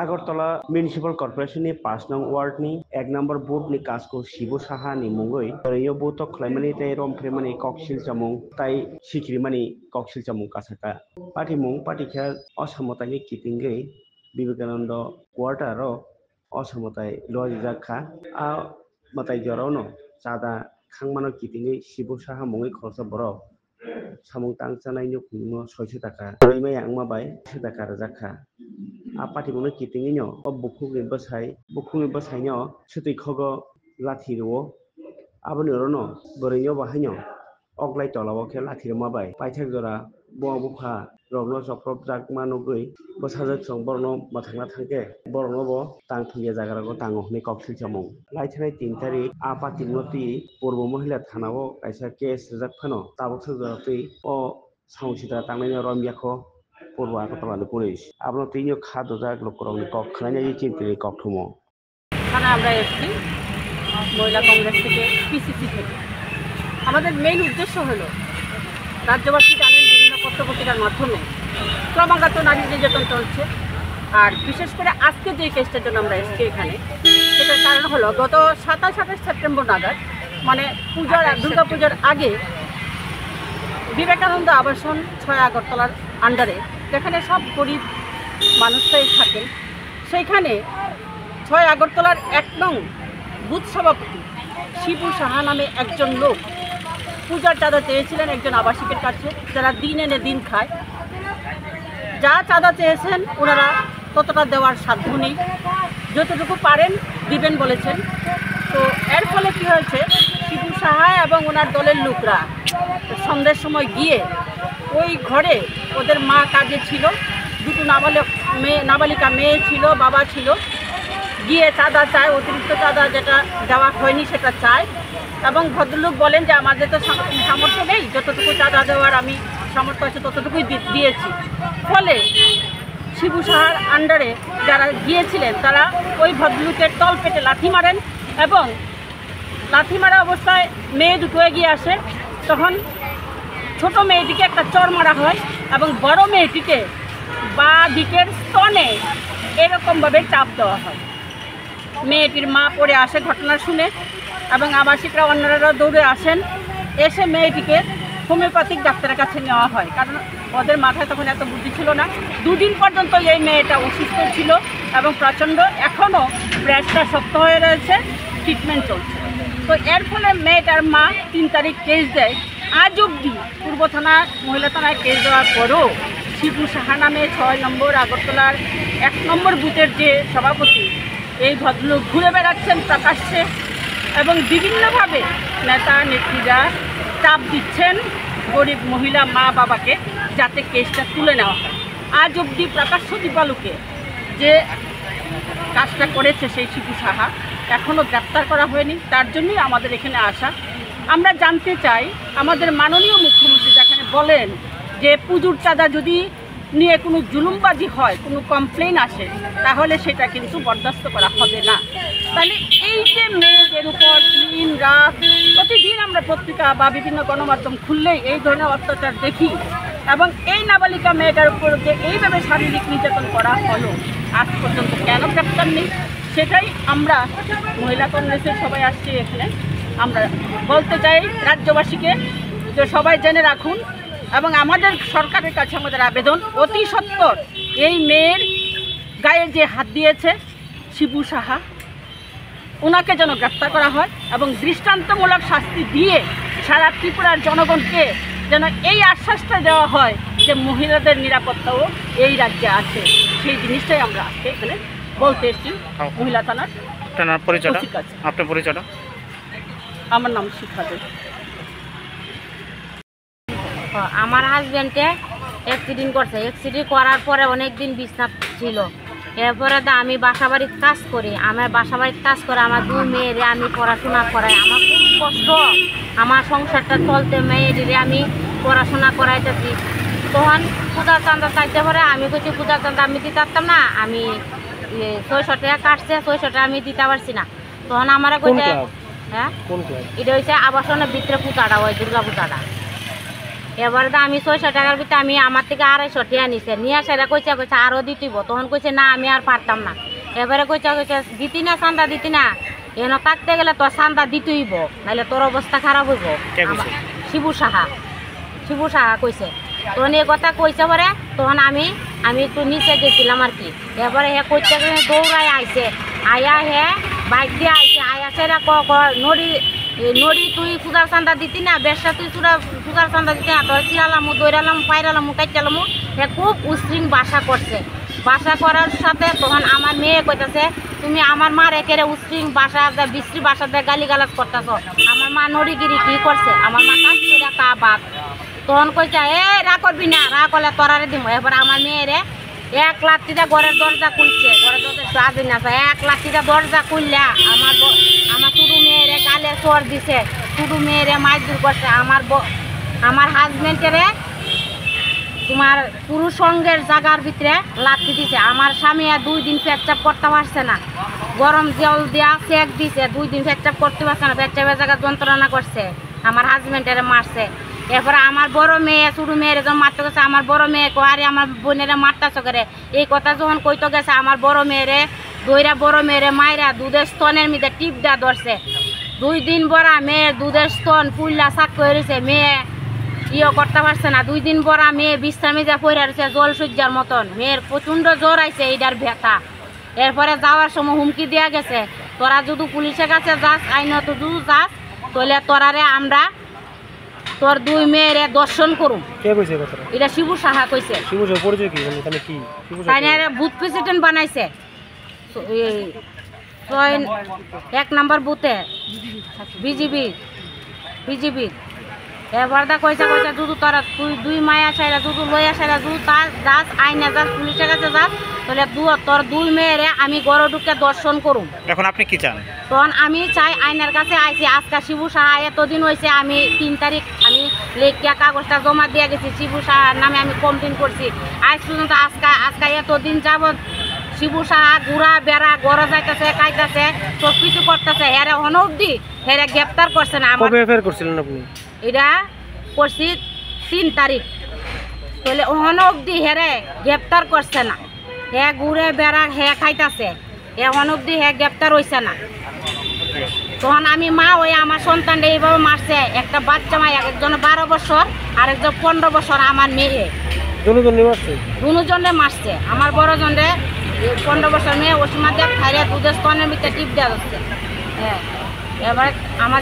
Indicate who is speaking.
Speaker 1: Agartala municipal কর্পোরেशननि 5 नं वार्डनि 1 number बुथनि कासको Shibu साहानि मुङै ओरैनो बुथ खालामनानै ताइ रमफ्रेमानि ककसिल जामुं ताइ सिखिरिमानि ककसिल जामुं कासाका पाटिमुं पाटिखा असमतानि किपिंगै विवेकानंद वार्डारो असमताय लजिजाखा आ माताय जरावनो चादा खांमानो किपिंगै शिबु साहा मुङै खरसा बरो samung tangsanai ni kuno 600 টাকা রইমাই angmabai 100 টাকা রাজাখা apati mono kitingi no bukhungni basai no sutui khogo lathi ro aboni rono borinyo bahaino oglai tolabo khe lathi ro mabai paithak jora bo bukha rogno jokrop jakma nugui bosajak song borno mathangna thangke borno bo tang thunge jagara go tango hne koksil chamung laithai 3 tarik apati moti purbo mohila thanao kaisa case jak phano tabuk sajatui o sangsita tangnai romyakho পূর্ব Agartala police আপনার তিনিও খাদ্য জাগ লোকরণে cock খানাই চিন্তিত কক্ষম
Speaker 2: থানা আমরা এসেছি মহিলা কংগ্রেস থেকে PCC থেকে আমাদের মেইন উদ্দেশ্য হলো রাজ্যবাসী জানেন বিভিন্ন পত্রপত্রিকার মাধ্যমে ক্রমাগত নারী নির্যাতন চলছে আর বিশেষ করে আজকে যে কেসটার জন্য আমরা এসেছি এখানে সেটার কারণ হলো গত 27-28 সেপ্টেম্বর নাগাদ মানে দুর্গা পূজার আগে বিবেকানন্দ আবাসন 6 আগরতলার আন্ডারে যেখানে সব গরিব মানুষরাই থাকেন সেইখানে 6 আগরতলার 1 নং বুথ সভাপতি শিবু সাহা নামে একজন লোক পূজার চাঁদা চেয়েছিলেন একজন আবাসিকের কাছে যারা দিন এনে দিন খায় যা চাঁদা চেয়েছেন ওনারা ততটা দেওয়ার সাধ্য নেই যতটুকু পারেন দিবেন বলেছেন তো এর ফলে কী হয়েছে শিবু সাহা এবং ওনার দলের লোকরা সন্ধ্যের সময় গিয়ে ওই ঘরে ওদের মা কাজে ছিল দুটো নাবালিকা মেয়ে ছিল বাবা ছিল গিয়ে চাঁদা চায় অতিরিক্ত চাঁদা যেটা দেওয়া হয়নি সেটা চায় এবং ভদ্রলোক বলেন যে আমাদের তো সামর্থ্য নেই যতটুকু চাঁদা দেওয়ার আমি সামর্থ্য আছে ততটুকুই দিয়েছি ফলে শিবু সাহার আন্ডারে যারা গিয়েছিলেন তারা ওই ভদ্রলোকের তল পেটে লাথি মারেন এবং লাথি মারা অবস্থায় মেয়ে দুটো এগিয়ে আসে তখন ছোট মেয়েটিকে একটা চর মারা হয় এবং বড় মেয়েটিকে বাঁ দিকের স্তনে এরকমভাবে চাপ দেওয়া হয় মেয়েটির মা পড়ে আসে ঘটনা শুনে এবং আবাসিকরা অন্যরা দৌড়ে আসেন এসে মেয়েটিকে হোমিওপ্যাথিক ডাক্তারের কাছে নেওয়া হয় কারণ ওদের মাথায় তখন এত বুদ্ধি ছিল না দুদিন পর্যন্ত এই মেয়েটা অসুস্থ ছিল এবং প্রচণ্ড এখনও ব্রেস্টটা শক্ত হয়ে রয়েছে ট্রিটমেন্ট চলছে তো এর ফলে মেয়েটার মা 3 তারিখ কেস দেয় আজ অবধি পূর্ব থানা মহিলা থানায় কেস দেওয়ার পরও শিবু সাহা নামে 6 নম্বর আগরতলার 1 নম্বর বুথের যে সভাপতি এই ভদ্রলোক ঘুরে বেড়াচ্ছেন প্রকাশ্যে এবং বিভিন্নভাবে নেতা নেত্রীরা চাপ দিচ্ছেন গরিব মহিলা মা বাবাকে যাতে কেসটা তুলে নেওয়া হয় আজ অবধি প্রকাশ্য দিবালুকে যে কাজটা করেছে সেই শিবু সাহা এখনও গ্রেপ্তার করা হয়নি তার জন্যই আমাদের এখানে আসা আমরা জানতে চাই আমাদের মাননীয় মুখ্যমন্ত্রী যেখানে বলেন যে পুজোর চাঁদা যদি নিয়ে কোনো জুলুমবাজি হয় কোনো কমপ্লেন আসে তাহলে সেটা কিন্তু বরদাস্ত করা হবে না তাহলে এই যে মেয়েদের উপর দিন রাত প্রতিদিন আমরা পত্রিকা বা বিভিন্ন গণমাধ্যম খুললেই এই ধরনের অত্যাচার দেখি এবং এই নাবালিকা মেয়েটার উপর যে এইভাবে শারীরিক নির্যাতন করা হলো আজ পর্যন্ত কেন গ্রেপ্তার নেই সেটাই আমরা মহিলা কংগ্রেসের সবাই আসছি এখানে আমরা বলতে চাই রাজ্যবাসীকে যে সবাই জেনে রাখুন এবং আমাদের সরকারের কাছে আমাদের আবেদন অতি সত্বর এই মেয়ের গায়ে যে হাত দিয়েছে শিবু সাহা ওনাকে যেন গ্রেপ্তার করা হয় এবং দৃষ্টান্তমূলক শাস্তি দিয়ে সারা ত্রিপুরার জনগণকে যেন এই আশ্বাসটা দেওয়া হয় যে মহিলাদের নিরাপত্তাও এই রাজ্যে আছে সেই জিনিসটাই আমরা আজকে এখানে বলতে এসেছি মহিলা থানার
Speaker 3: পরিচয়টা আপনার পরিচয়টা
Speaker 2: আমার নাম শিখা দে
Speaker 4: আমার হাজব্যান্ডে অ্যাক্সিডেন্ট করছে অ্যাক্সিডেন্ট করার পরে অনেক দিন বিশ্রাম ছিল এরপরে তো আমি বাসাবাড়ির কাজ করি আমার বাসাবাড়ির কাজ করে আমার 2 মেয়েরে আমি পড়াশোনা করাই আমার খুব কষ্ট আমার সংসারটা চলতে মেয়েদের আমি পড়াশোনা করাইতেছি তখন পূজার চাঁদা চাইতে পারে আমি বলছি পূজার চাঁদা আমি দিতে পারতাম না আমি 600 টাকা কাটছে 600 টাকা আমি দিতে পারছি না তখন আমার কইছে হ্যাঁ এটা হচ্ছে আবাসনের ভিতরে পূজাটা হয় দুর্গা পূজাটা এবারে তো আমি 600 টাকার ভিতরে আমি আমার থেকে 250 টাকা নিছে নিয়ে সেটা কইছে আরও দিতেইব তখন কইছে না আমি আর পারতাম না এবারে কইছে দিতি না চান্দা দিতি না এনে থাকতে গেলে তোর চান্দা দিতেইব নাহলে তোর অবস্থা খারাপ হইব শিবু সাহা কইছে তখন এই কথা কইছে পরে তখন আমি একটু নিচে গেছিলাম আর কি এবারে হে কইতে গেলে দৌড়ায় আইছে আয়া হে বাইক দিয়ে আইছে আয়া সেরা নড়ি তুই সুগার চান্দা দিতি না বেশা তুই সুগার চান্দা দিতি না তোর চিরালামু দৌড়ালাম পাইরালামু কাইটালামু হে খুব উশৃঙ্খ বাসা করছে বাসা করার সাথে তখন আমার মেয়ে কইতাছে তুমি আমার মার একেরে উশৃঙ্খ বাসা বিশ্রী বাসা দিয়ে গালিগালাজ করতেছ আমার মা নড়িগিরি কি করছে আমার মা কাজ করে কা বাপ তখন কইছে রা করবি না রা করলে তরারে দিব এবার আমার মেয়েরে 1 লাঠিটা ঘরের দরজা খুলছে ঘরের দরজা স্বাধীন আছে 1 লাঠিটা দরজা খুললা আমার ছোটো মেয়েরে গালে চর দিছে ছোটো মেয়েরে মারধর করছে আমার হাজবেন্ডেরে তোমার পুরুষ সঙ্গের জায়গার ভিতরে লাঠি দিছে আমার স্বামী 2 দিন পেচ্ছাপ করতে পারছে না গরম জল দিয়া সেক দিছে 2 দিন পেচ্ছাপ করতে পারছে না পেচ্ছাপের জায়গা যন্ত্রণা করছে আমার হাজবেন্ডেরে মারছে এরপরে আমার বড় মেয়ে ছোটো মেয়েরে যখন মারতে গেছে আমার বড় মেয়ে আরে আমার বোনেরা মারতেছ করে এই কথা যখন কইতে গেছে আমার বড় মেয়েরে দইরা বড় মেয়েরে মাইরা দুধের স্তনের মধ্যে টিপ দেওয়া ধরছে 2 দিন বড়া মেয়ের দুধের স্তন ফুল্লা শাক করেছে মেয়ে করতে পারছে না 2 দিন বড়া মেয়ে বিশ্রামে যা পড়ে রয়েছে জল সূর্যার মতন মেয়ের প্রচণ্ড জ্বর আইছে এইটার ব্যথা এরপরে যাওয়ার সময় হুমকি দেওয়া গেছে তোরা যদি পুলিশের কাছে যাস আইনত যদি যাস তাহলে তোরারে আমরা তোর 2 মেয়েরে দর্শন করুম এটা শিবু সাহা কইছে বুথ প্রেসিডেন্ট বানাইছে 1 নম্বর বুথে বিজিবি এবার দা কইছে যদি তোরা তুই 2 মায়া ছাইরা যদি লইয়া ছাইরা যদি যাস আইনে যাস পুলিশের কাছে যাস তাহলে তোর 2 মেয়েরে আমি গড় ঢুকে দর্শন করুম
Speaker 3: এখন আপনি কি চান
Speaker 4: তখন আমি চাই আইনের কাছে আইছি আজকে শিবু সাহা এতদিন হয়েছে আমি 3 তারিখ আমি লেখিয়া কাগজটা জমা দিয়ে গেছি শিবু সাহার নামে আমি কমপ্লেন করছি আজ পর্যন্ত আজকে এতদিন যাবৎ শিবু সাহা ঘুরা বেড়া গড়ে যাইতেছে কাইতেছে সব কিছু করতেছে হেরে হন অব্দি হেরে গ্রেপ্তার করছে না
Speaker 3: করছিলেন আপনি
Speaker 4: এটা করছি 3 তারিখ তাহলে হন অব্দি হেরে গ্রেপ্তার করছে না হে ঘুরে বেড়া হে খাইতেছে এখন অব্দি হে গ্রেপ্তার হয়েছে না তখন আমি মা ওই আমার সন্তানটা এইভাবে মারছে একটা বাচ্চা মা একজন 12 বছর আর একজন 15 বছর আমার মেয়ে দুজনে মারছে আমার বড় জনে 15 বছর মেয়ে ওষুধ দিয়ে খাইলে দুধের স্তনের ভিতরে টিপ দেওয়া হচ্ছে হ্যাঁ এবার আমার